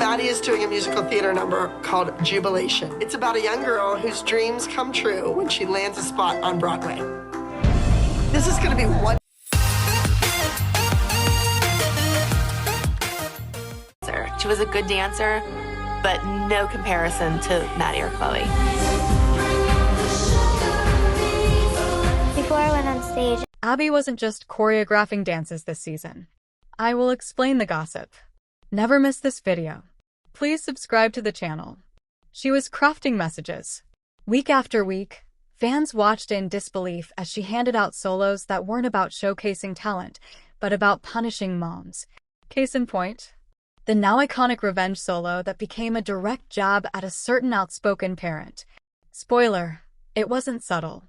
Maddie is doing a musical theater number called Jubilation. It's about a young girl whose dreams come true when she lands a spot on Broadway. This is going to be one. She was a good dancer, but no comparison to Maddie or Chloe. Before I went on stage, Abby wasn't just choreographing dances this season. I will explain the gossip. Never miss this video. Please subscribe to the channel. She was crafting messages. Week after week, fans watched in disbelief as she handed out solos that weren't about showcasing talent, but about punishing moms. Case in point, the now iconic revenge solo that became a direct jab at a certain outspoken parent. Spoiler, it wasn't subtle.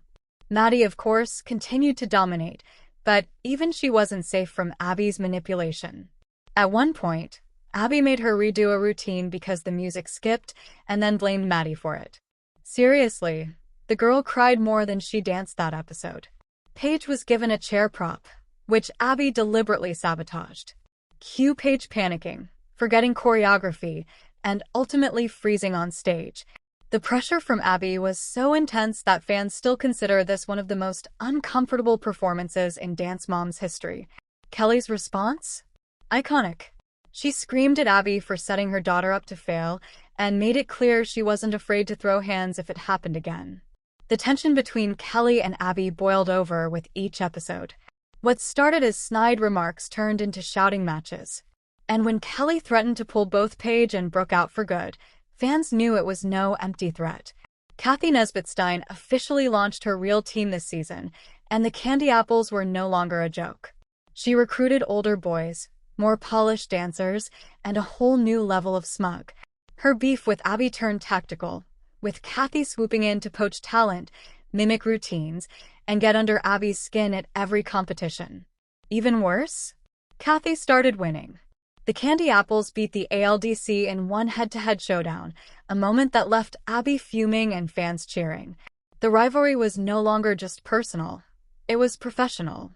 Maddie, of course, continued to dominate, but even she wasn't safe from Abby's manipulation. At one point, Abby made her redo a routine because the music skipped and then blamed Maddie for it. Seriously, the girl cried more than she danced that episode. Paige was given a chair prop, which Abby deliberately sabotaged. Cue Paige panicking, forgetting choreography, and ultimately freezing on stage. The pressure from Abby was so intense that fans still consider this one of the most uncomfortable performances in Dance Mom's history. Kelly's response? Iconic. She screamed at Abby for setting her daughter up to fail and made it clear she wasn't afraid to throw hands if it happened again. The tension between Kelly and Abby boiled over with each episode. What started as snide remarks turned into shouting matches. And when Kelly threatened to pull both Paige and Brooke out for good, fans knew it was no empty threat. Kathy Nesbitt-Stein officially launched her real team this season, and the Candy Apples were no longer a joke. She recruited older boys, more polished dancers, and a whole new level of smug. Her beef with Abby turned tactical, with Kathy swooping in to poach talent, mimic routines, and get under Abby's skin at every competition. Even worse, Kathy started winning. The Candy Apples beat the ALDC in one head-to-head showdown, a moment that left Abby fuming and fans cheering. The rivalry was no longer just personal, it was professional.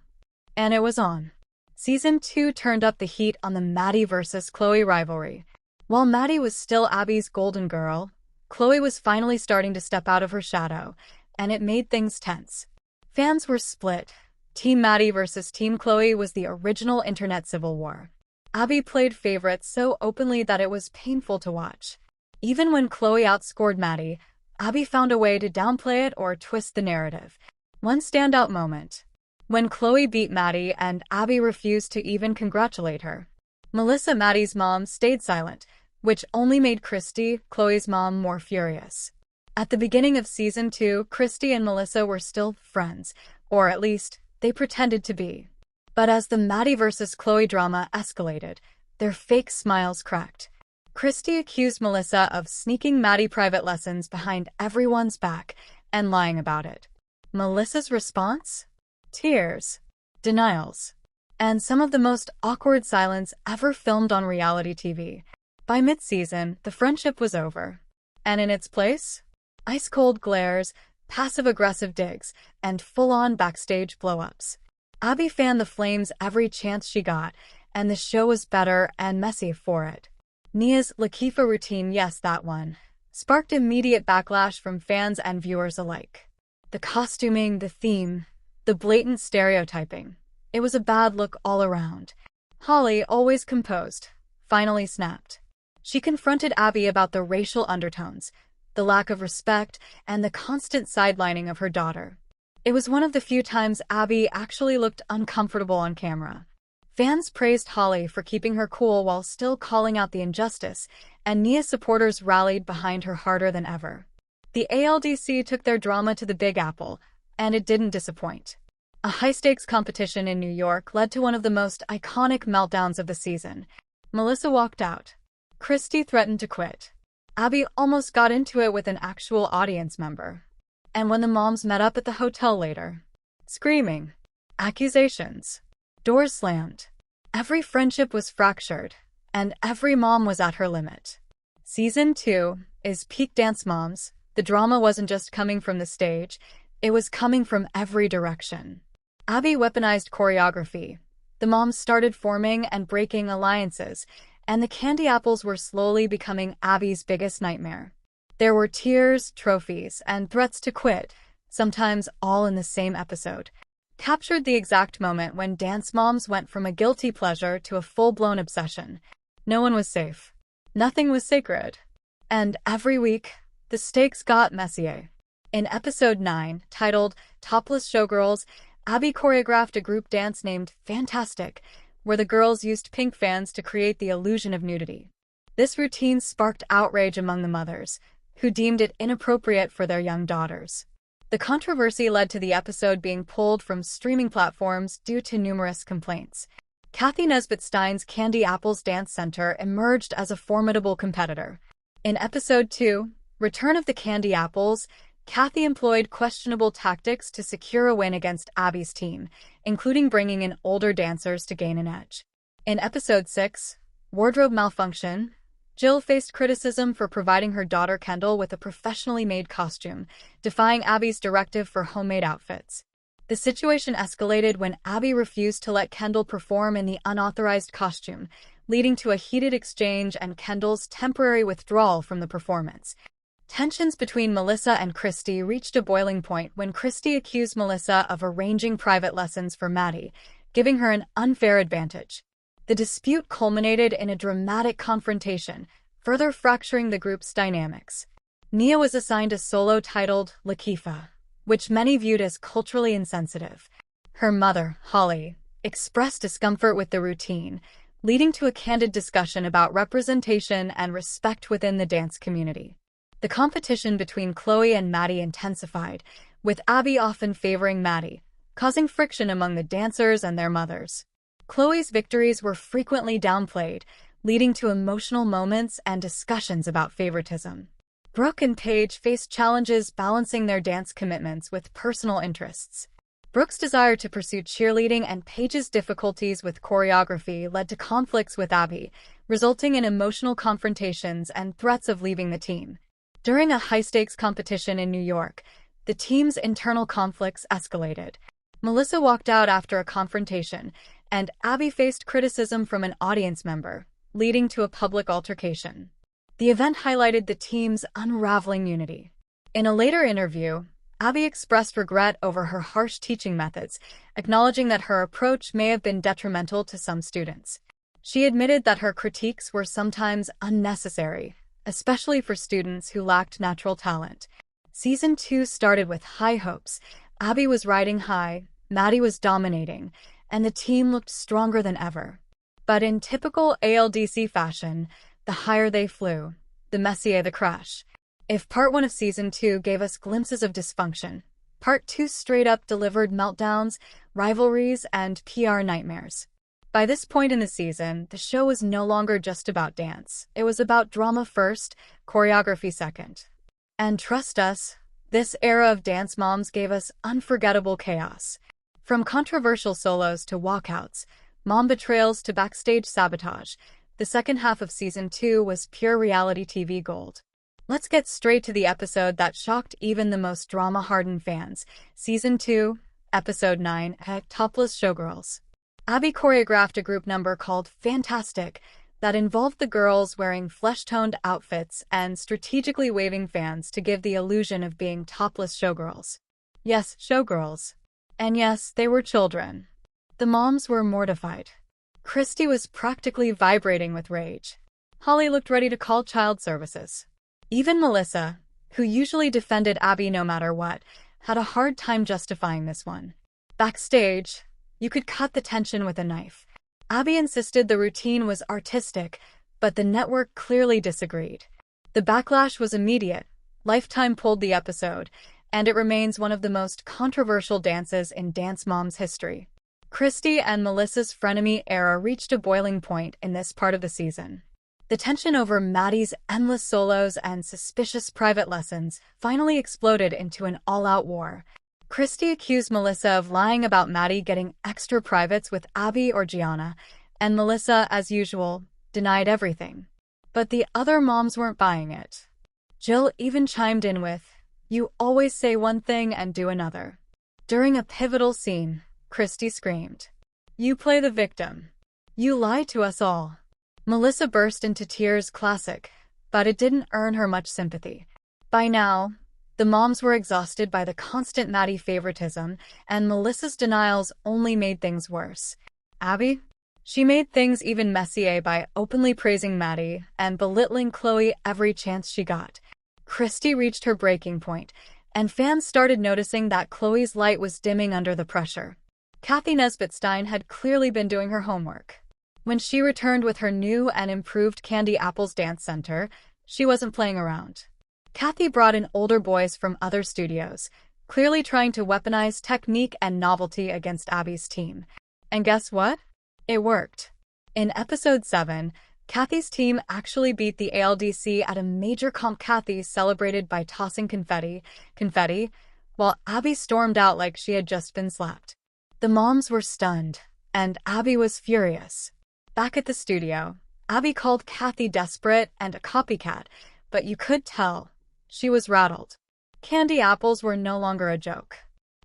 And it was on. Season 2 turned up the heat on the Maddie versus Chloe rivalry. While Maddie was still Abby's golden girl, Chloe was finally starting to step out of her shadow, and it made things tense. Fans were split. Team Maddie versus Team Chloe was the original internet civil war. Abby played favorites so openly that it was painful to watch. Even when Chloe outscored Maddie, Abby found a way to downplay it or twist the narrative. One standout moment: when Chloe beat Maddie and Abby refused to even congratulate her. Melissa, Maddie's mom, stayed silent, which only made Christy, Chloe's mom, more furious. At the beginning of Season 2, Christy and Melissa were still friends, or at least, they pretended to be. But as the Maddie versus Chloe drama escalated, their fake smiles cracked. Christy accused Melissa of sneaking Maddie private lessons behind everyone's back and lying about it. Melissa's response? Tears, denials, and some of the most awkward silence ever filmed on reality TV. By mid-season, the friendship was over. And in its place? Ice-cold glares, passive-aggressive digs, and full-on backstage blow-ups. Abby fanned the flames every chance she got, and the show was better and messy for it. Nia's Lakifa routine, yes, that one, sparked immediate backlash from fans and viewers alike. The costuming, the theme, the blatant stereotyping. It was a bad look all around. Holly, always composed, finally snapped. She confronted Abby about the racial undertones, the lack of respect, and the constant sidelining of her daughter. It was one of the few times Abby actually looked uncomfortable on camera. Fans praised Holly for keeping her cool while still calling out the injustice, and Nia supporters rallied behind her harder than ever. The ALDC took their drama to the Big Apple, and it didn't disappoint. A high-stakes competition in New York led to one of the most iconic meltdowns of the season. Melissa walked out. Christy threatened to quit. Abby almost got into it with an actual audience member. And when the moms met up at the hotel later, screaming, accusations, doors slammed. Every friendship was fractured, and every mom was at her limit. Season 2 is peak Dance Moms. The drama wasn't just coming from the stage, it was coming from every direction. Abby weaponized choreography. The moms started forming and breaking alliances, and the candy apples were slowly becoming Abby's biggest nightmare. There were tears, trophies, and threats to quit, sometimes all in the same episode. Captured the exact moment when dance moms went from a guilty pleasure to a full-blown obsession. No one was safe. Nothing was sacred. And every week, the stakes got messier. In episode 9, titled Topless Showgirls, Abby choreographed a group dance named Fantastic, where the girls used pink fans to create the illusion of nudity. This routine sparked outrage among the mothers, who deemed it inappropriate for their young daughters. The controversy led to the episode being pulled from streaming platforms due to numerous complaints. Kathy Nesbitt Stein's Candy Apples Dance Center emerged as a formidable competitor. In episode 2, Return of the Candy Apples, Kathy employed questionable tactics to secure a win against Abby's team, including bringing in older dancers to gain an edge. In episode 6, Wardrobe Malfunction, Jill faced criticism for providing her daughter Kendall with a professionally made costume, defying Abby's directive for homemade outfits. The situation escalated when Abby refused to let Kendall perform in the unauthorized costume, leading to a heated exchange and Kendall's temporary withdrawal from the performance. Tensions between Melissa and Christy reached a boiling point when Christy accused Melissa of arranging private lessons for Maddie, giving her an unfair advantage. The dispute culminated in a dramatic confrontation, further fracturing the group's dynamics. Nia was assigned a solo titled Lakifa, which many viewed as culturally insensitive. Her mother, Holly, expressed discomfort with the routine, leading to a candid discussion about representation and respect within the dance community. The competition between Chloe and Maddie intensified, with Abby often favoring Maddie, causing friction among the dancers and their mothers. Chloe's victories were frequently downplayed, leading to emotional moments and discussions about favoritism. Brooke and Paige faced challenges balancing their dance commitments with personal interests. Brooke's desire to pursue cheerleading and Paige's difficulties with choreography led to conflicts with Abby, resulting in emotional confrontations and threats of leaving the team. During a high-stakes competition in New York, the team's internal conflicts escalated. Melissa walked out after a confrontation, and Abby faced criticism from an audience member, leading to a public altercation. The event highlighted the team's unraveling unity. In a later interview, Abby expressed regret over her harsh teaching methods, acknowledging that her approach may have been detrimental to some students. She admitted that her critiques were sometimes unnecessary, especially for students who lacked natural talent. Season 2 started with high hopes. Abby was riding high, Maddie was dominating, and the team looked stronger than ever. But in typical ALDC fashion, the higher they flew, the messier the crash. If Part 1 of Season 2 gave us glimpses of dysfunction, Part 2 straight-up delivered meltdowns, rivalries, and PR nightmares. By this point in the season, the show was no longer just about dance. It was about drama first, choreography second. And trust us, this era of dance moms gave us unforgettable chaos. From controversial solos to walkouts, mom betrayals to backstage sabotage, the second half of Season 2 was pure reality TV gold. Let's get straight to the episode that shocked even the most drama-hardened fans. Season 2, Episode 9, Topless Showgirls. Abby choreographed a group number called Fantastic that involved the girls wearing flesh-toned outfits and strategically waving fans to give the illusion of being topless showgirls. Yes, showgirls. And yes, they were children. The moms were mortified. Christy was practically vibrating with rage. Holly looked ready to call child services. Even Melissa, who usually defended Abby no matter what, had a hard time justifying this one. Backstage, you could cut the tension with a knife. Abby insisted the routine was artistic, but the network clearly disagreed. The backlash was immediate. Lifetime pulled the episode, and it remains one of the most controversial dances in Dance Mom's history. Christy and Melissa's frenemy era reached a boiling point in this part of the season. The tension over Maddie's endless solos and suspicious private lessons finally exploded into an all-out war. Christy accused Melissa of lying about Maddie getting extra privates with Abby or Gianna, and Melissa, as usual, denied everything. But the other moms weren't buying it. Jill even chimed in with, "You always say one thing and do another." During a pivotal scene, Christy screamed, "You play the victim. You lie to us all." Melissa burst into tears, classic, but it didn't earn her much sympathy. By now, the moms were exhausted by the constant Maddie favoritism, and Melissa's denials only made things worse. Abby? She made things even messier by openly praising Maddie and belittling Chloe every chance she got. Christy reached her breaking point, and fans started noticing that Chloe's light was dimming under the pressure. Kathy Nesbitt-Stein had clearly been doing her homework. When she returned with her new and improved Candy Apples Dance Center, she wasn't playing around. Kathy brought in older boys from other studios, clearly trying to weaponize technique and novelty against Abby's team. And guess what? It worked. In episode 7, Kathy's team actually beat the ALDC at a major comp. Kathy celebrated by tossing confetti, while Abby stormed out like she had just been slapped. The moms were stunned, and Abby was furious. Back at the studio, Abby called Kathy desperate and a copycat, but you could tell she was rattled. Candy apples were no longer a joke.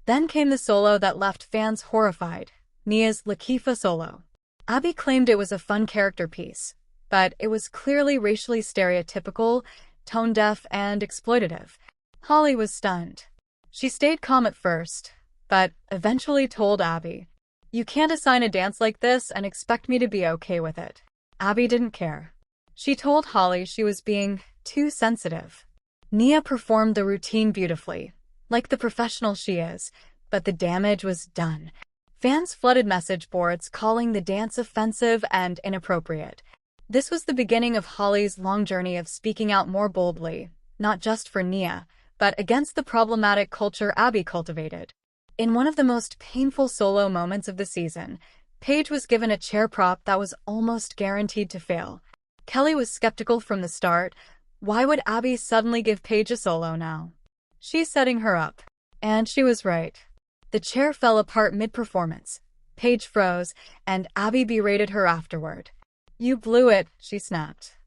Then came the solo that left fans horrified, Nia's Lakifa solo. Abby claimed it was a fun character piece, but it was clearly racially stereotypical, tone-deaf, and exploitative. Holly was stunned. She stayed calm at first, but eventually told Abby, "You can't assign a dance like this and expect me to be okay with it." Abby didn't care. She told Holly she was being too sensitive. Nia performed the routine beautifully, like the professional she is, but the damage was done. Fans flooded message boards calling the dance offensive and inappropriate. This was the beginning of Holly's long journey of speaking out more boldly, not just for Nia, but against the problematic culture Abby cultivated. In one of the most painful solo moments of the season, Paige was given a chair prop that was almost guaranteed to fail. Kelly was skeptical from the start. Why would Abby suddenly give Paige a solo now? She's setting her up. And she was right. The chair fell apart mid-performance. Paige froze, and Abby berated her afterward. "You blew it," she snapped.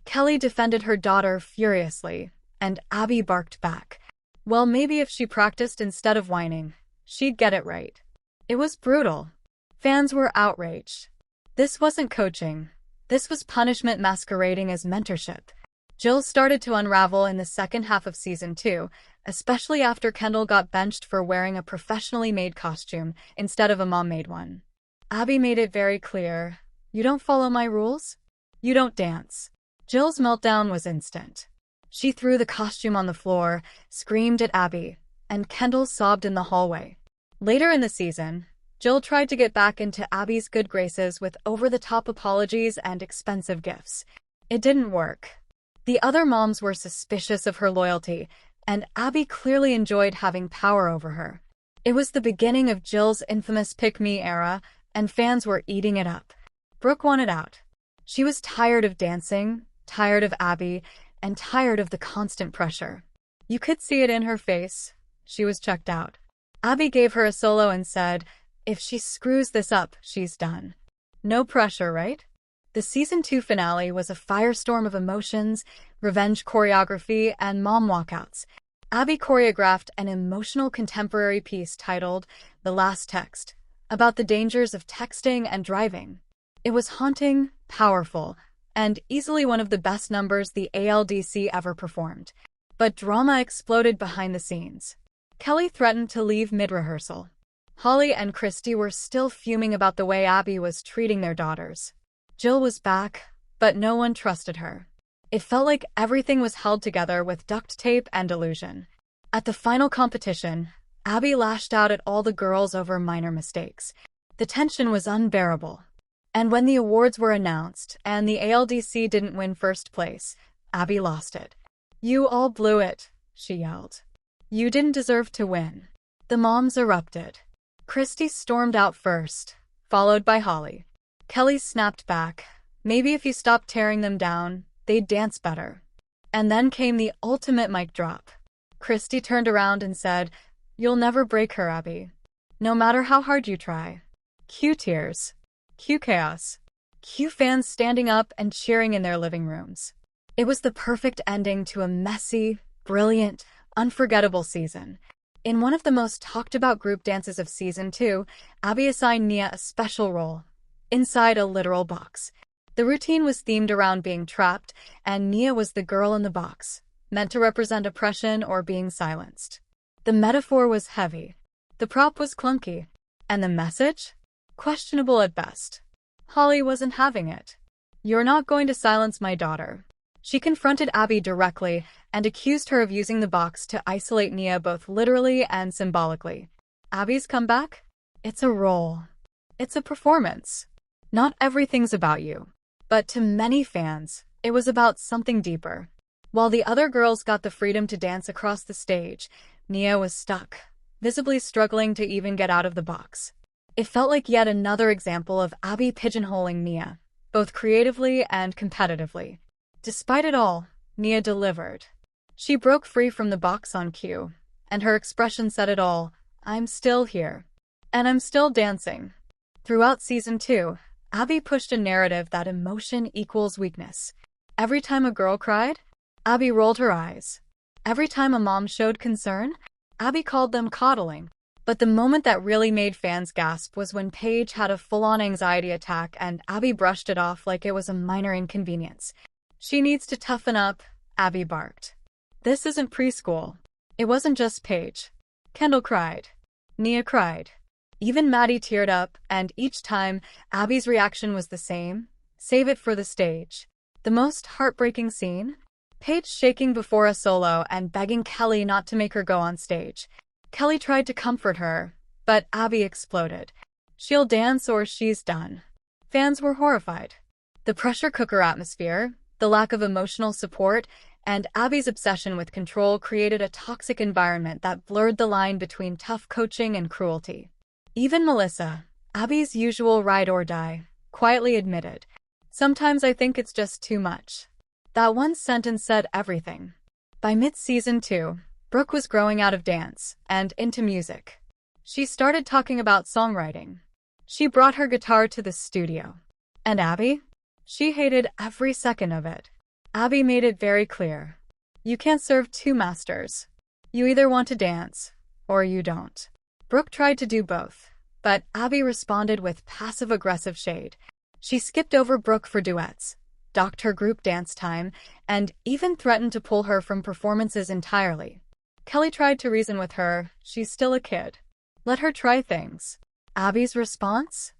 Kelly defended her daughter furiously, and Abby barked back. Well, maybe if she practiced instead of whining, she'd get it right. It was brutal. Fans were outraged. This wasn't coaching. This was punishment masquerading as mentorship. Jill started to unravel in the second half of season 2, especially after Kendall got benched for wearing a professionally made costume instead of a mom-made one. Abby made it very clear, "You don't follow my rules? You don't dance." Jill's meltdown was instant. She threw the costume on the floor, screamed at Abby, and Kendall sobbed in the hallway. Later in the season, Jill tried to get back into Abby's good graces with over-the-top apologies and expensive gifts. It didn't work. The other moms were suspicious of her loyalty, and Abby clearly enjoyed having power over her. It was the beginning of Jill's infamous pick-me era, and fans were eating it up. Brooke wanted out. She was tired of dancing, tired of Abby, and tired of the constant pressure. You could see it in her face. She was checked out. Abby gave her a solo and said, "If she screws this up, she's done." No pressure, right? The season 2 finale was a firestorm of emotions, revenge choreography, and mom walkouts. Abby choreographed an emotional contemporary piece titled "The Last Text," about the dangers of texting and driving. It was haunting, powerful, and easily one of the best numbers the ALDC ever performed. But drama exploded behind the scenes. Kelly threatened to leave mid-rehearsal. Holly and Christy were still fuming about the way Abby was treating their daughters. Jill was back, but no one trusted her. It felt like everything was held together with duct tape and illusion. At the final competition, Abby lashed out at all the girls over minor mistakes. The tension was unbearable. And when the awards were announced and the ALDC didn't win first place, Abby lost it. "You all blew it," she yelled. "You didn't deserve to win." The moms erupted. Christy stormed out first, followed by Holly. Kelly snapped back. "Maybe if you stopped tearing them down, they'd dance better." And then came the ultimate mic drop. Christy turned around and said, "You'll never break her, Abby. No matter how hard you try." Cue tears. Cue chaos. Cue fans standing up and cheering in their living rooms. It was the perfect ending to a messy, brilliant, unforgettable season. In one of the most talked-about group dances of season 2, Abby assigned Nia a special role. Inside a literal box. The routine was themed around being trapped, and Nia was the girl in the box, meant to represent oppression or being silenced. The metaphor was heavy. The prop was clunky. And the message? Questionable at best. Holly wasn't having it. "You're not going to silence my daughter." She confronted Abby directly and accused her of using the box to isolate Nia both literally and symbolically. Abby's comeback? It's a role. It's a performance. Not everything's about you. But to many fans, it was about something deeper. While the other girls got the freedom to dance across the stage, Nia was stuck, visibly struggling to even get out of the box. It felt like yet another example of Abby pigeonholing Nia, both creatively and competitively. Despite it all, Nia delivered. She broke free from the box on cue, and her expression said it all. "I'm still here. And I'm still dancing." Throughout Season 2, Abby pushed a narrative that emotion equals weakness. Every time a girl cried, Abby rolled her eyes. Every time a mom showed concern, Abby called them coddling. But the moment that really made fans gasp was when Paige had a full-on anxiety attack and Abby brushed it off like it was a minor inconvenience. "She needs to toughen up," Abby barked. This isn't preschool. It wasn't just Paige. Kendall cried. Nia cried. Even Maddie teared up, and each time, Abby's reaction was the same. Save it for the stage. The most heartbreaking scene? Paige shaking before a solo and begging Kelly not to make her go on stage. Kelly tried to comfort her, but Abby exploded. "She'll dance or she's done." Fans were horrified. The pressure cooker atmosphere, the lack of emotional support, and Abby's obsession with control created a toxic environment that blurred the line between tough coaching and cruelty. Even Melissa, Abby's usual ride or die, quietly admitted, "Sometimes I think it's just too much." That one sentence said everything. By mid-season 2, Brooke was growing out of dance and into music. She started talking about songwriting. She brought her guitar to the studio. And Abby? She hated every second of it. Abby made it very clear. You can't serve two masters. You either want to dance, or you don't. Brooke tried to do both, but Abby responded with passive-aggressive shade. She skipped over Brooke for duets, docked her group dance time, and even threatened to pull her from performances entirely. Kelly tried to reason with her. She's still a kid. Let her try things. Abby's response?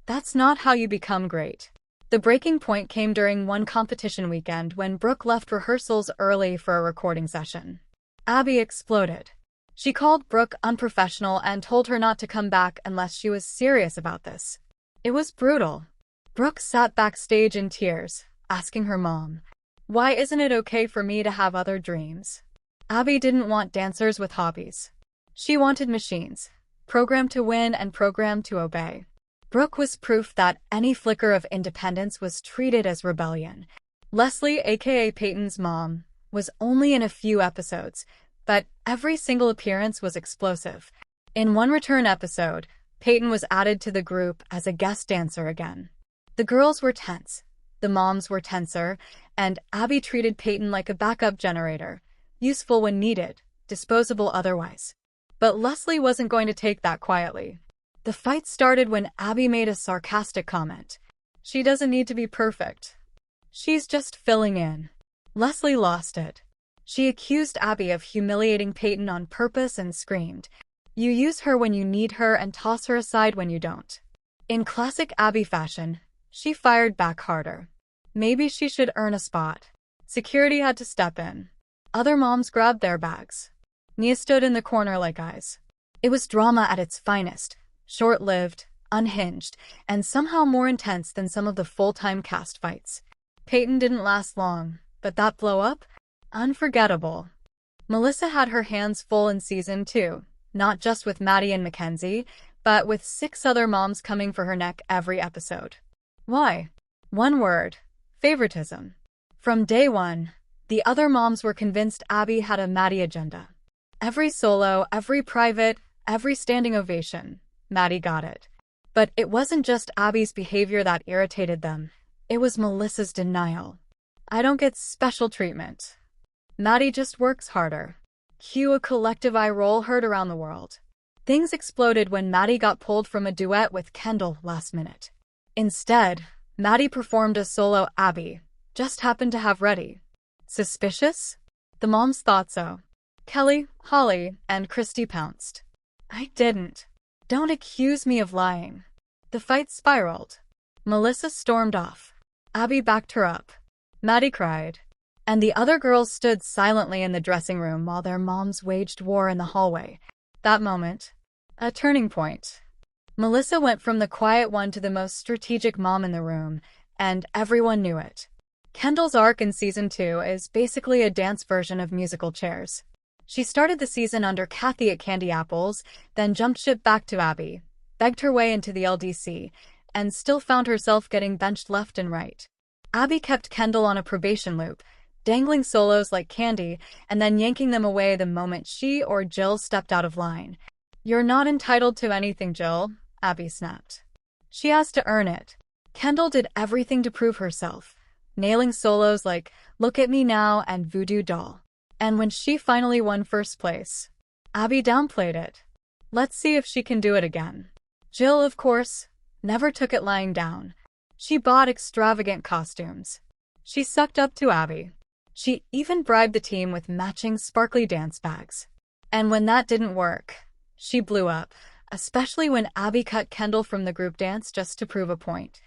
That's not how you become great. The breaking point came during one competition weekend when Brooke left rehearsals early for a recording session. Abby exploded. She called Brooke unprofessional and told her not to come back unless she was serious about this. It was brutal. Brooke sat backstage in tears, asking her mom, "Why isn't it okay for me to have other dreams?" Abby didn't want dancers with hobbies. She wanted machines, programmed to win and programmed to obey. Brooke was proof that any flicker of independence was treated as rebellion. Leslie, aka Peyton's mom, was only in a few episodes, but every single appearance was explosive. In one return episode, Peyton was added to the group as a guest dancer again. The girls were tense, the moms were tenser, and Abby treated Peyton like a backup generator, useful when needed, disposable otherwise. But Leslie wasn't going to take that quietly. The fight started when Abby made a sarcastic comment. She doesn't need to be perfect. She's just filling in. Leslie lost it. She accused Abby of humiliating Peyton on purpose and screamed, "You use her when you need her and toss her aside when you don't." In classic Abby fashion, she fired back harder. Maybe she should earn a spot. Security had to step in. Other moms grabbed their bags. Nia stood in the corner like eyes. It was drama at its finest. Short-lived, unhinged, and somehow more intense than some of the full-time cast fights. Peyton didn't last long, but that blow-up? Unforgettable. Melissa had her hands full in Season 2, not just with Maddie and Mackenzie, but with 6 other moms coming for her neck every episode. Why? One word: favoritism. From day one, the other moms were convinced Abby had a Maddie agenda. Every solo, every private, every standing ovation, Maddie got it. But it wasn't just Abby's behavior that irritated them. It was Melissa's denial. "I don't get special treatment. Maddie just works harder." Cue a collective eye roll heard around the world. Things exploded when Maddie got pulled from a duet with Kendall last minute. Instead, Maddie performed a solo Abby, just happened to have ready. Suspicious? The moms thought so. Kelly, Holly, and Christy pounced. I didn't. Don't accuse me of lying. The fight spiraled. Melissa stormed off. Abby backed her up. Maddie cried. And the other girls stood silently in the dressing room while their moms waged war in the hallway. That moment, a turning point. Melissa went from the quiet one to the most strategic mom in the room, and everyone knew it. Kendall's arc in Season 2 is basically a dance version of musical chairs. She started the season under Kathy at Candy Apples, then jumped ship back to Abby, begged her way into the ALDC, and still found herself getting benched left and right. Abby kept Kendall on a probation loop, dangling solos like candy and then yanking them away the moment she or Jill stepped out of line. You're not entitled to anything, Jill, Abby snapped. She has to earn it. Kendall did everything to prove herself, nailing solos like Look at Me Now and Voodoo Doll. And when she finally won first place, Abby downplayed it. Let's see if she can do it again. Jill, of course, never took it lying down. She bought extravagant costumes. She sucked up to Abby. She even bribed the team with matching sparkly dance bags. And when that didn't work, she blew up, especially when Abby cut Kendall from the group dance just to prove a point.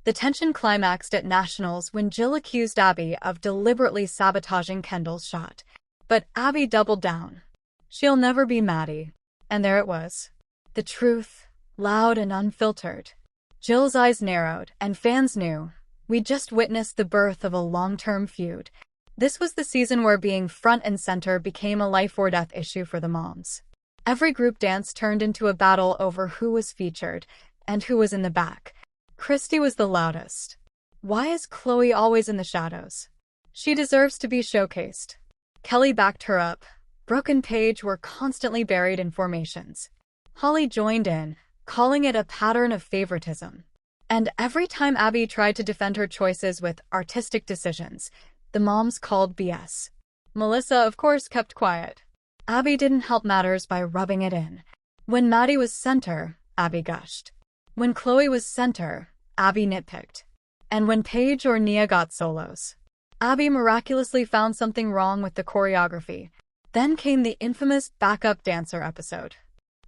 The tension climaxed at Nationals when Jill accused Abby of deliberately sabotaging Kendall's shot. But Abby doubled down. She'll never be Maddie. And there it was. The truth, loud and unfiltered. Jill's eyes narrowed, and fans knew. We just witnessed the birth of a long-term feud. This was the season where being front and center became a life-or-death issue for the moms. Every group dance turned into a battle over who was featured and who was in the back. Christy was the loudest. Why is Chloe always in the shadows? She deserves to be showcased. Kelly backed her up. Brooke and Paige were constantly buried in formations. Holly joined in, calling it a pattern of favoritism. And every time Abby tried to defend her choices with artistic decisions, the moms called BS. Melissa, of course, kept quiet. Abby didn't help matters by rubbing it in. When Maddie was center, Abby gushed. When Chloe was center, Abby nitpicked. And when Paige or Nia got solos, Abby miraculously found something wrong with the choreography. Then came the infamous backup dancer episode.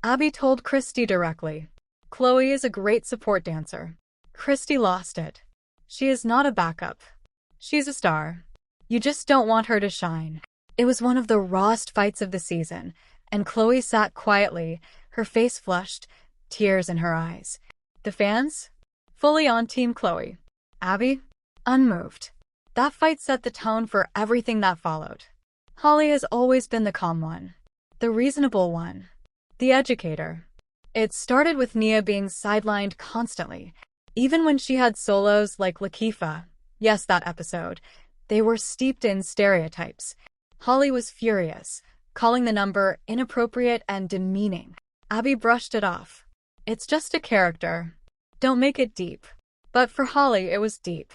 Abby told Christy directly, Chloe is a great support dancer. Christy lost it. She is not a backup. She's a star. You just don't want her to shine. It was one of the rawest fights of the season, and Chloe sat quietly, her face flushed, tears in her eyes. The fans? Fully on Team Chloe. Abby? Unmoved. That fight set the tone for everything that followed. Holly has always been the calm one. The reasonable one. The educator. It started with Nia being sidelined constantly. Even when she had solos like Lakeefa, yes, that episode, they were steeped in stereotypes. Holly was furious, calling the number inappropriate and demeaning. Abby brushed it off. It's just a character. Don't make it deep. But for Holly, it was deep.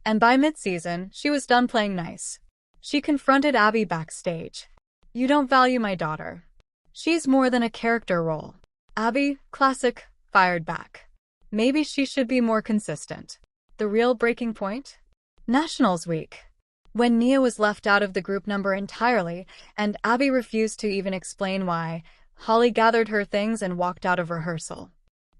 And by mid-season, she was done playing nice. She confronted Abby backstage. You don't value my daughter. She's more than a character role. Abby, classic, fired back. Maybe she should be more consistent. The real breaking point? Nationals week. When Nia was left out of the group number entirely, and Abby refused to even explain why, Holly gathered her things and walked out of rehearsal.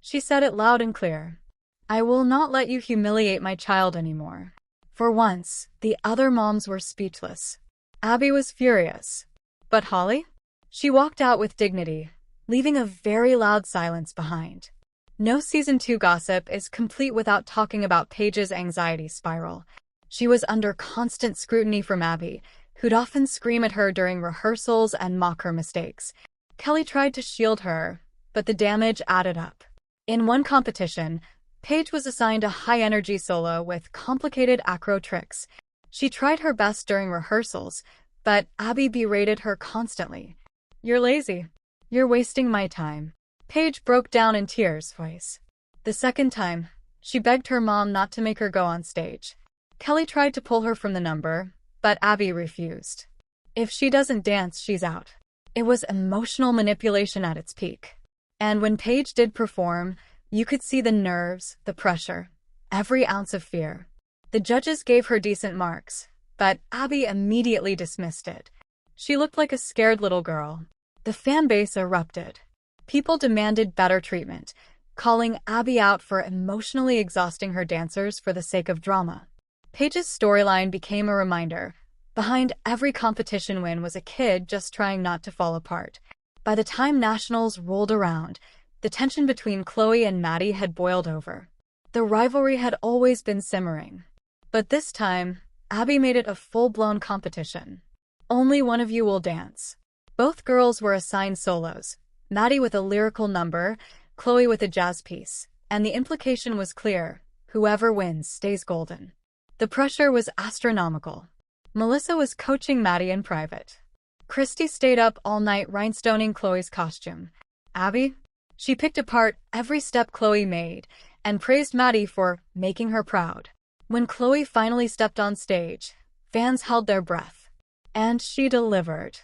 She said it loud and clear. I will not let you humiliate my child anymore. For once, the other moms were speechless. Abby was furious. But Holly? She walked out with dignity, leaving a very loud silence behind. No Season 2 gossip is complete without talking about Paige's anxiety spiral. She was under constant scrutiny from Abby, who'd often scream at her during rehearsals and mock her mistakes. Kelly tried to shield her, but the damage added up. In one competition, Paige was assigned a high-energy solo with complicated acro tricks. She tried her best during rehearsals, but Abby berated her constantly. You're lazy. You're wasting my time. Paige broke down in tears twice. The second time, she begged her mom not to make her go on stage. Kelly tried to pull her from the number, but Abby refused. If she doesn't dance, she's out. It was emotional manipulation at its peak. And when Paige did perform, you could see the nerves, the pressure. every ounce of fear. The judges gave her decent marks, but Abby immediately dismissed it. She looked like a scared little girl. The fan base erupted. People demanded better treatment, calling Abby out for emotionally exhausting her dancers for the sake of drama. Paige's storyline became a reminder. Behind every competition win was a kid just trying not to fall apart. By the time nationals rolled around, the tension between Chloe and Maddie had boiled over. The rivalry had always been simmering. But this time, Abby made it a full-blown competition. Only one of you will dance. Both girls were assigned solos, Maddie with a lyrical number, Chloe with a jazz piece, and the implication was clear: whoever wins stays golden. The pressure was astronomical. Melissa was coaching Maddie in private. Christy stayed up all night rhinestoning Chloe's costume. Abby? She picked apart every step Chloe made and praised Maddie for making her proud. When Chloe finally stepped on stage, fans held their breath. And she delivered.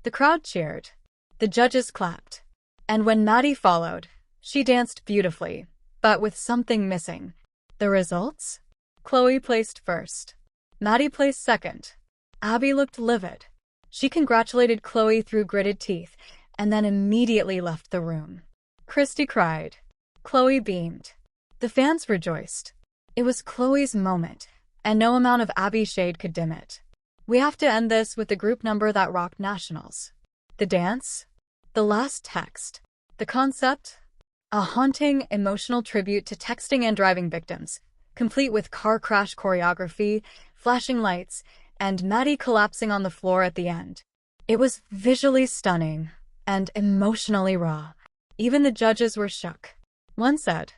The crowd cheered. The judges clapped. And when Maddie followed, she danced beautifully, but with something missing. The results? Chloe placed first. Maddie placed second. Abby looked livid. She congratulated Chloe through gritted teeth, and then immediately left the room. Christy cried. Chloe beamed. The fans rejoiced. It was Chloe's moment, and no amount of Abby shade could dim it. We have to end this with the group number that rocked nationals. The dance? The last text. The concept? A haunting, emotional tribute to texting and driving victims, complete with car crash choreography, flashing lights, and Maddie collapsing on the floor at the end. It was visually stunning and emotionally raw. Even the judges were shook. One said,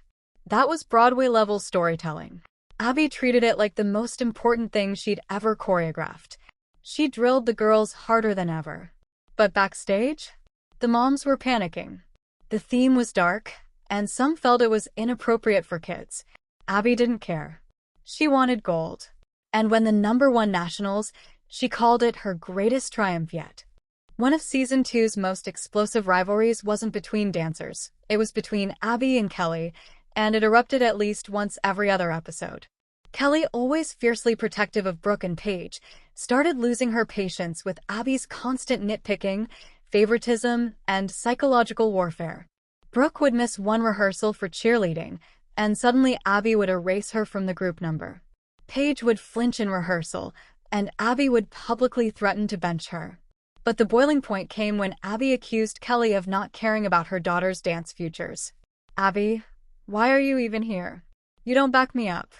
"That was Broadway-level storytelling." Abby treated it like the most important thing she'd ever choreographed. She drilled the girls harder than ever. But backstage? The moms were panicking. The theme was dark, and some felt it was inappropriate for kids. Abby didn't care. She wanted gold. And when the number one nationals, she called it her greatest triumph yet. One of Season 2's most explosive rivalries wasn't between dancers. It was between Abby and Kelly, and it erupted at least once every other episode. Kelly, always fiercely protective of Brooke and Paige, started losing her patience with Abby's constant nitpicking, favoritism, and psychological warfare. Brooke would miss one rehearsal for cheerleading, and suddenly Abby would erase her from the group number. Paige would flinch in rehearsal, and Abby would publicly threaten to bench her. But the boiling point came when Abby accused Kelly of not caring about her daughter's dance futures. "Abby, why are you even here? You don't back me up.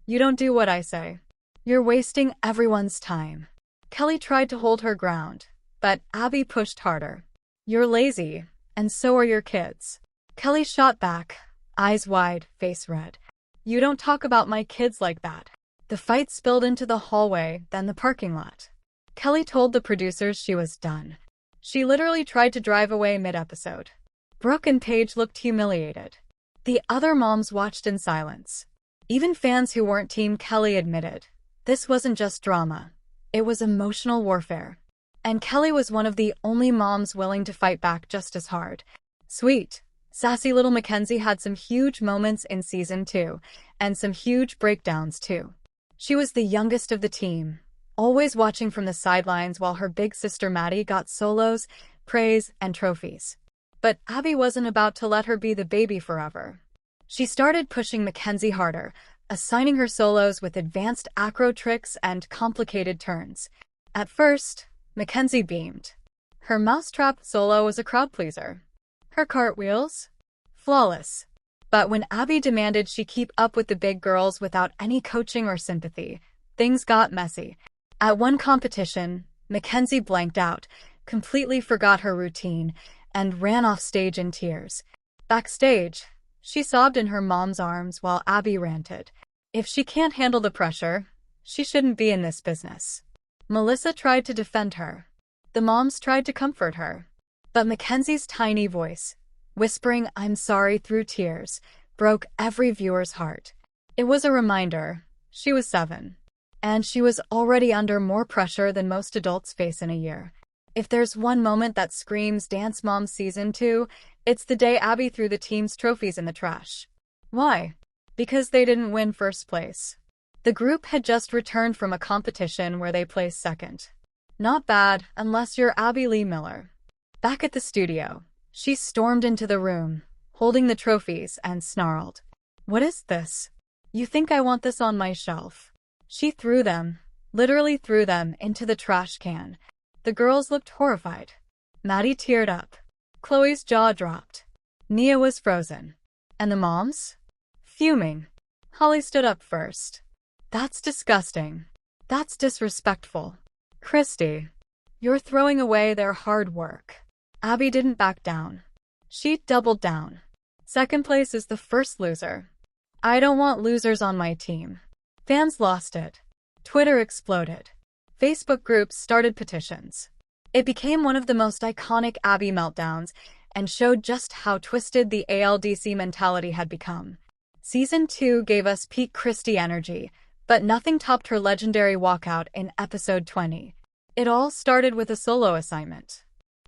You don't do what I say. You're wasting everyone's time." Kelly tried to hold her ground, but Abby pushed harder. "You're lazy, and so are your kids." Kelly shot back, eyes wide, face red. "You don't talk about my kids like that." The fight spilled into the hallway, then the parking lot. Kelly told the producers she was done. She literally tried to drive away mid-episode. Brooke and Paige looked humiliated. The other moms watched in silence. Even fans who weren't Team Kelly admitted, this wasn't just drama. It was emotional warfare. And Kelly was one of the only moms willing to fight back just as hard. Sweet, sassy little Mackenzie had some huge moments in Season 2, and some huge breakdowns too. She was the youngest of the team, always watching from the sidelines while her big sister Maddie got solos, praise, and trophies. But Abby wasn't about to let her be the baby forever. She started pushing Mackenzie harder, assigning her solos with advanced acro tricks and complicated turns. At first, Mackenzie beamed. Her mousetrap solo was a crowd pleaser. Her cartwheels? Flawless. But when Abby demanded she keep up with the big girls without any coaching or sympathy, things got messy. At one competition, Mackenzie blanked out, completely forgot her routine, and ran off stage in tears. Backstage, she sobbed in her mom's arms while Abby ranted. If she can't handle the pressure, she shouldn't be in this business. Melissa tried to defend her. The moms tried to comfort her. But Mackenzie's tiny voice, whispering "I'm sorry" through tears, broke every viewer's heart. It was a reminder. She was 7. And she was already under more pressure than most adults face in a year. If there's one moment that screams Dance Mom Season 2, it's the day Abby threw the team's trophies in the trash. Why? because they didn't win first place. The group had just returned from a competition where they placed second. Not bad, unless you're Abby Lee Miller. Back at the studio, she stormed into the room, holding the trophies, and snarled, "What is this? You think I want this on my shelf?" She threw them, literally threw them, into the trash can. The girls looked horrified. Maddie teared up. Chloe's jaw dropped. Nia was frozen. And the moms? Fuming. Holly stood up first. "That's disgusting. That's disrespectful. Christy, you're throwing away their hard work." Abby didn't back down. She doubled down. "Second place is the first loser. I don't want losers on my team." Fans lost it. Twitter exploded. Facebook groups started petitions. It became one of the most iconic Abby meltdowns and showed just how twisted the ALDC mentality had become. Season 2 gave us peak Christy energy, but nothing topped her legendary walkout in episode 20. It all started with a solo assignment.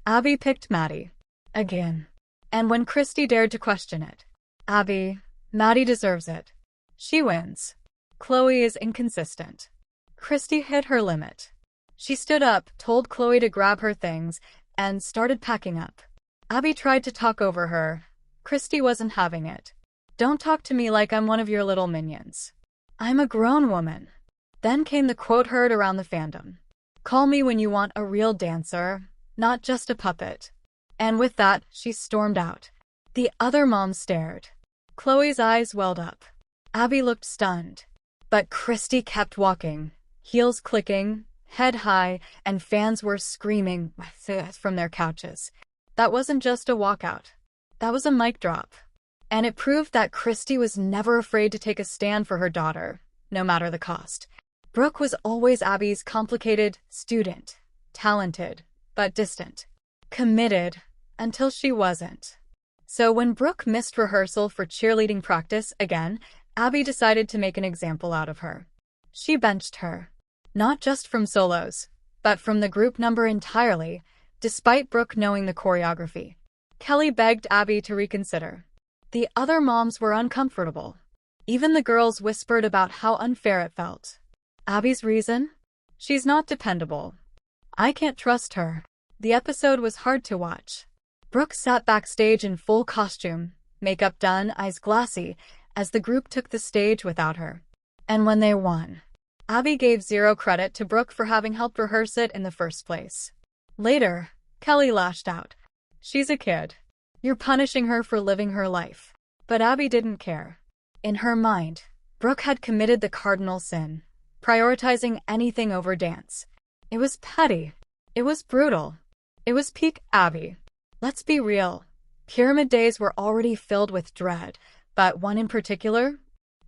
Abby picked Maddie. Again. And when Christy dared to question it, Maddie deserves it. She wins. Chloe is inconsistent. Christy hit her limit. She stood up, told Chloe to grab her things, and started packing up. Abby tried to talk over her. Christy wasn't having it. "Don't talk to me like I'm one of your little minions. I'm a grown woman." Then came the quote heard around the fandom. "Call me when you want a real dancer, not just a puppet." And with that, she stormed out. The other moms stared. Chloe's eyes welled up. Abby looked stunned. But Christy kept walking, heels clicking, head high, and fans were screaming from their couches. That wasn't just a walkout. That was a mic drop. And it proved that Christy was never afraid to take a stand for her daughter, no matter the cost. Brooke was always Abby's complicated student, talented, but distant. Committed, until she wasn't. So when Brooke missed rehearsal for cheerleading practice again, Abby decided to make an example out of her. She benched her. Not just from solos, but from the group number entirely, despite Brooke knowing the choreography. Kelly begged Abby to reconsider. The other moms were uncomfortable. Even the girls whispered about how unfair it felt. Abby's reason? She's not dependable. I can't trust her. The episode was hard to watch. Brooke sat backstage in full costume, makeup done, eyes glassy, as the group took the stage without her. And when they won, Abby gave zero credit to Brooke for having helped rehearse it in the first place. Later, Kelly lashed out. "She's a kid. You're punishing her for living her life." But Abby didn't care. In her mind, Brooke had committed the cardinal sin, prioritizing anything over dance. It was petty. It was brutal. It was peak Abby. Let's be real. Pyramid days were already filled with dread, but one in particular?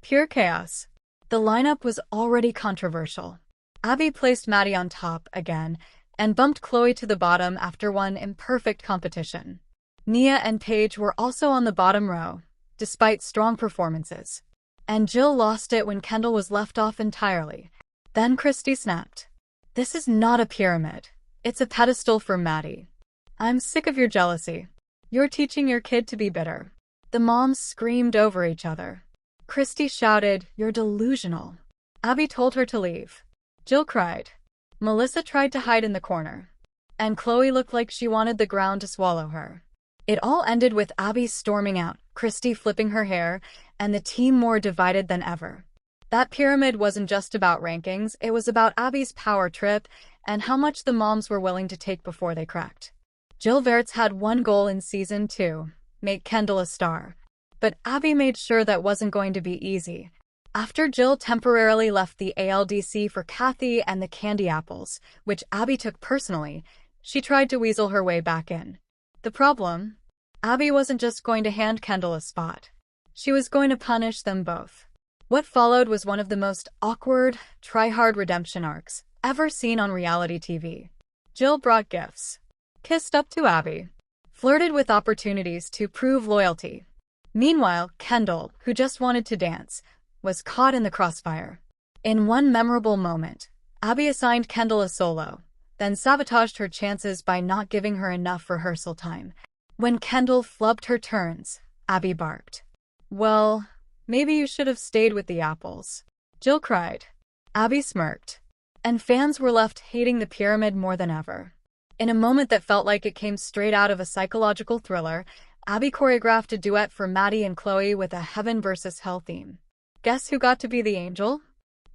Pure chaos. The lineup was already controversial. Abby placed Maddie on top again and bumped Chloe to the bottom after one imperfect competition. Nia and Paige were also on the bottom row, despite strong performances. And Jill lost it when Kendall was left off entirely. Then Christy snapped. "This is not a pyramid. It's a pedestal for Maddie. I'm sick of your jealousy. You're teaching your kid to be bitter." The moms screamed over each other. Christy shouted, "You're delusional." Abby told her to leave. Jill cried. Melissa tried to hide in the corner. And Chloe looked like she wanted the ground to swallow her. It all ended with Abby storming out, Christy flipping her hair, and the team more divided than ever. That pyramid wasn't just about rankings, it was about Abby's power trip and how much the moms were willing to take before they cracked. Jill Verts had one goal in season 2, make Kendall a star. But Abby made sure that wasn't going to be easy. After Jill temporarily left the ALDC for Kathy and the Candy Apples, which Abby took personally, she tried to weasel her way back in. The problem? Abby wasn't just going to hand Kendall a spot. She was going to punish them both. What followed was one of the most awkward, try-hard redemption arcs ever seen on reality TV. Jill brought gifts, kissed up to Abby, flirted with opportunities to prove loyalty. Meanwhile, Kendall, who just wanted to dance, was caught in the crossfire. In one memorable moment, Abby assigned Kendall a solo, then sabotaged her chances by not giving her enough rehearsal time. When Kendall flubbed her turns, Abby barked. Well, Maybe you should have stayed with the apples. Jill cried. Abby smirked. And fans were left hating the pyramid more than ever. In a moment that felt like it came straight out of a psychological thriller, Abby choreographed a duet for Maddie-Chloe with a heaven versus hell theme. Guess who got to be the angel?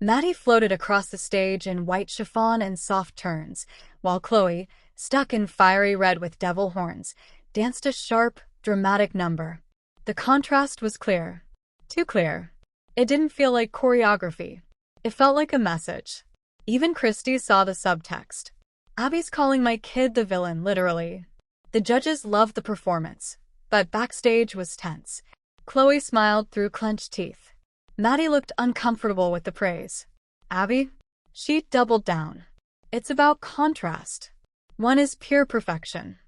Maddie floated across the stage in white chiffon and soft turns, while Chloe, stuck in fiery red with devil horns, danced a sharp, dramatic number. The contrast was clear. Too clear. It didn't feel like choreography. It felt like a message. Even Christy saw the subtext. Abby's calling my kid the villain, literally. The judges loved the performance, but backstage was tense. Chloe smiled through clenched teeth. Maddie looked uncomfortable with the praise. Abby? She doubled down. It's about contrast. One is pure perfection.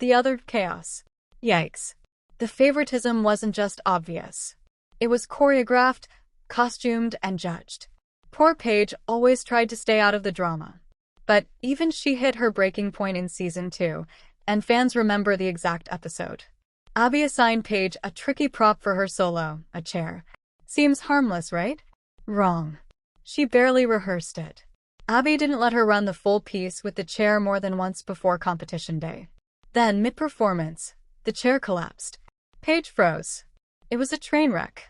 The other, chaos. Yikes. The favoritism wasn't just obvious. It was choreographed, costumed, and judged. Poor Paige always tried to stay out of the drama. But even she hit her breaking point in season 2, and fans remember the exact episode. Abby assigned Paige a tricky prop for her solo, a chair. Seems harmless, right? Wrong. She barely rehearsed it. Abby didn't let her run the full piece with the chair more than once before competition day. Then, mid-performance, the chair collapsed. Paige froze. It was a train wreck.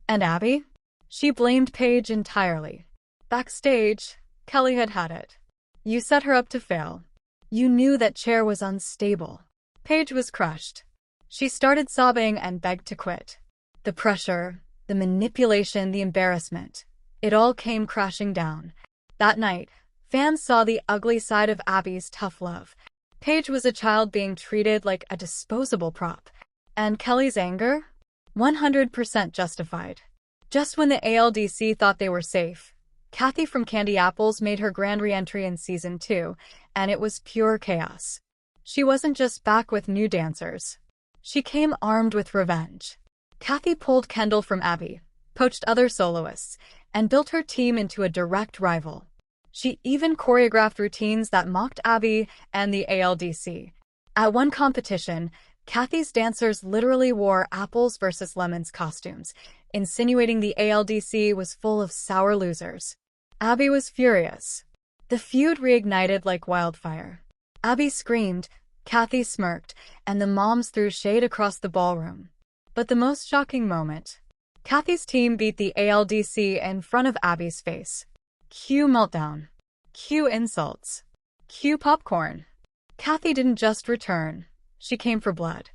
And Abby? She blamed Paige entirely. Backstage, Kelly had it. You set her up to fail. You knew that chair was unstable. Paige was crushed. She started sobbing and begged to quit. The pressure, the manipulation, the embarrassment. It all came crashing down. That night, fans saw the ugly side of Abby's tough love. Paige was a child being treated like a disposable prop. And Kelly's anger? 100% justified. Just when the ALDC thought they were safe, Kathy from Candy Apples made her grand re-entry in season 2, and it was pure chaos. She wasn't just back with new dancers. She came armed with revenge. Kathy pulled Kendall from Abby, poached other soloists, and built her team into a direct rival. She even choreographed routines that mocked Abby and the ALDC. At one competition, Kathy's dancers literally wore apples versus lemons costumes, insinuating the ALDC was full of sour losers. Abby was furious. The feud reignited like wildfire. Abby screamed, Kathy smirked, and the moms threw shade across the ballroom. But the most shocking moment, Kathy's team beat the ALDC in front of Abby's face. Cue meltdown. Cue insults. Cue popcorn. Kathy didn't just return. She came for blood.